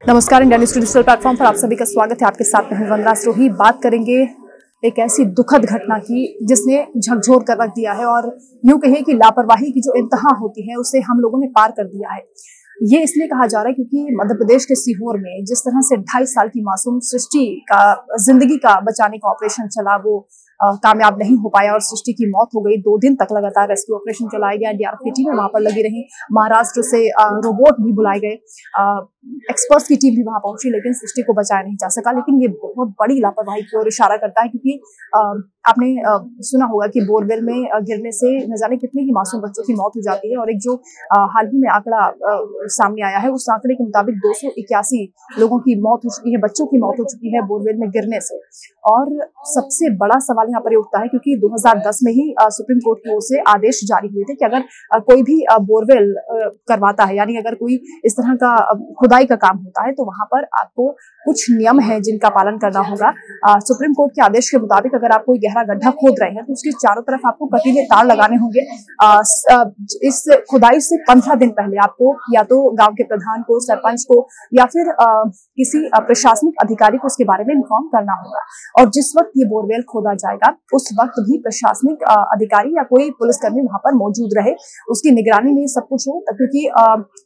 नमस्कार, India news digital platform पर आप सभी का स्वागत है। आपके साथ मैं वंदना सिरोही। बात करेंगे एक ऐसी दुखद घटना की जिसने झकझोर कर रख दिया है और यूं कहिए कि लापरवाही की जो इंतहा होती है उसे हम लोगों ने पार कर दिया है। ये इसलिए कहा जा रहा है क्योंकि मध्य प्रदेश के सीहोर में जिस तरह से 2.5 साल की मासूम सृष्टि का जिंदगी का बचाने का ऑपरेशन चला वो कामयाब नहीं हो पाया और सृष्टि की मौत हो गई। 2 दिन तक लगातार रेस्क्यू ऑपरेशन चलाया गया। एनडीआरएफ की टीमें वहां पर लगी रही। महाराष्ट्र से रोबोट भी बुलाए गए, एक्सपर्ट्स की टीम भी वहां पहुंची, लेकिन सृष्टि को बचाया नहीं जा सका। लेकिन ये बहुत बड़ी लापरवाही की ओर इशारा करता है क्योंकि आपने सुना होगा कि बोरवेल में गिरने से न जाने कितने ही मासूम बच्चों की मौत हो जाती है। और एक जो हाल ही में आंकड़ा सामने आया है उस आंकड़े के मुताबिक 281 लोगों की मौत हो चुकी है, बच्चों की मौत हो चुकी है बोरवेल में गिरने से। और सबसे बड़ा सवाल यहाँ पर उठता है क्योंकि 2010 में ही सुप्रीम कोर्ट की ओर से आदेश जारी हुए थे कि अगर कोई भी बोरवेल करवाता है, यानी अगर कोई इस तरह का खुदाई का काम होता है तो वहां पर आपको कुछ नियम है जिनका पालन करना होगा। सुप्रीम कोर्ट के आदेश के मुताबिक अगर आप कोई गहरा गड्ढा खोद रहे हैं तो उसके चारों तरफ आपको कटीले तार लगाने होंगे। इस खुदाई से 15 दिन पहले आपको या तो गांव के प्रधान को, सरपंच को या फिर किसी प्रशासनिक अधिकारी को उसके बारे में इन्फॉर्म करना होगा। और जिस वक्त ये बोरवेल खोदा जाएगा उस वक्त भी प्रशासनिक अधिकारी या कोई पुलिसकर्मी वहां पर मौजूद रहे, उसकी निगरानी में सब कुछ हो। क्योंकि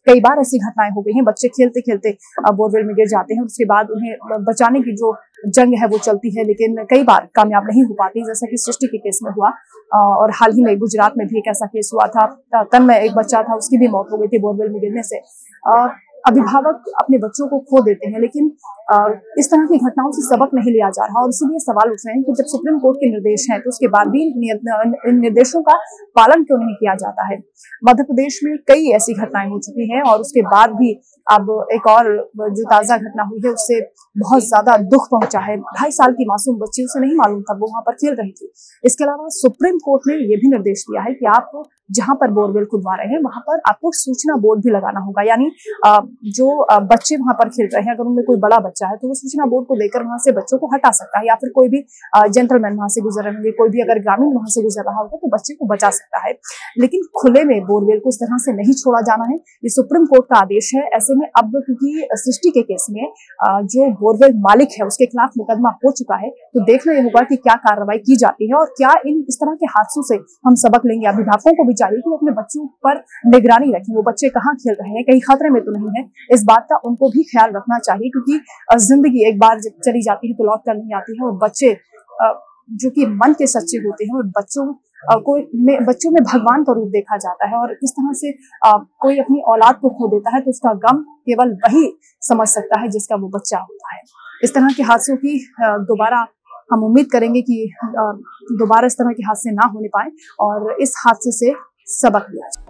कई बार ऐसी घटनाएं हो गई हैं, बच्चे खेलते खेलते बोरवेल में गिर जाते हैं, उसके बाद उन्हें बचाने की जो जंग है वो चलती है, लेकिन कई बार कामयाब नहीं हो पाती, जैसा कि सृष्टि के केस में हुआ। और हाल ही में गुजरात में भी एक ऐसा केस हुआ था। तन्मय एक बच्चा था, उसकी भी मौत हो गई थी बोरवेल में गिरने से। अभिभावक अपने बच्चों को खो देते हैं, लेकिन इस तरह की घटनाओं से सबक नहीं लिया जा रहा। और इसीलिए सवाल उठ रहे हैं कि जब सुप्रीम कोर्ट के निर्देश हैं तो उसके बाद भी इन निर्देशों का पालन क्यों नहीं किया जाता है। मध्य प्रदेश में कई ऐसी घटनाएं हो चुकी हैं और उसके बाद भी अब एक और जो ताजा घटना हुई है उससे बहुत ज्यादा दुख पहुंचा है। 2.5 साल की मासूम बच्ची, उसे नहीं मालूम था वो वहां पर खेल रही थी। इसके अलावा सुप्रीम कोर्ट ने यह भी निर्देश दिया है कि आप जहां पर बोरवेल खुदवा रहे हैं वहां पर आपको सूचना बोर्ड भी लगाना होगा। यानी जो बच्चे वहां पर खेल रहे हैं, अगर उनमें कोई बड़ा बच्चा है तो वो सूचना बोर्ड को देकर वहां से बच्चों को हटा सकता है, या फिर कोई भी जेंटलमैन वहां से गुजर रहे होंगे, कोई भी अगर ग्रामीण वहां से गुजर रहा होगा तो बच्चे को बचा सकता है। लेकिन खुले में बोरवेल को इस तरह से नहीं छोड़ा जाना है, ये सुप्रीम कोर्ट का आदेश है। ऐसे में अब क्योंकि सृष्टि के केस में जो बोरवेल मालिक है उसके खिलाफ मुकदमा हो चुका है, तो देखना यह होगा कि क्या कार्रवाई की जाती है और क्या इस तरह के हादसों से हम सबक लेंगे। अभिभावकों को भी चाहिए कि वो अपने बच्चों पर निगरानी रखें, वो बच्चे कहाँ खेल रहे हैं, कहीं खतरे में तो नहीं है, इस बात का उनको भी ख्याल रखना चाहिए। क्योंकि जिंदगी एक बार जब चली जाती है तो लौट कर नहीं आती है। और बच्चे जो कि मन के सच्चे होते हैं, और बच्चों में भगवान का रूप देखा जाता है। और किस तरह से कोई अपनी औलाद को खो देता है तो उसका गम केवल वही समझ सकता है जिसका वो बच्चा होता है। इस तरह के हादसों की दोबारा हम उम्मीद करेंगे कि दोबारा इस तरह के हादसे ना होने पाए और इस हादसे से सबक लिया जाए।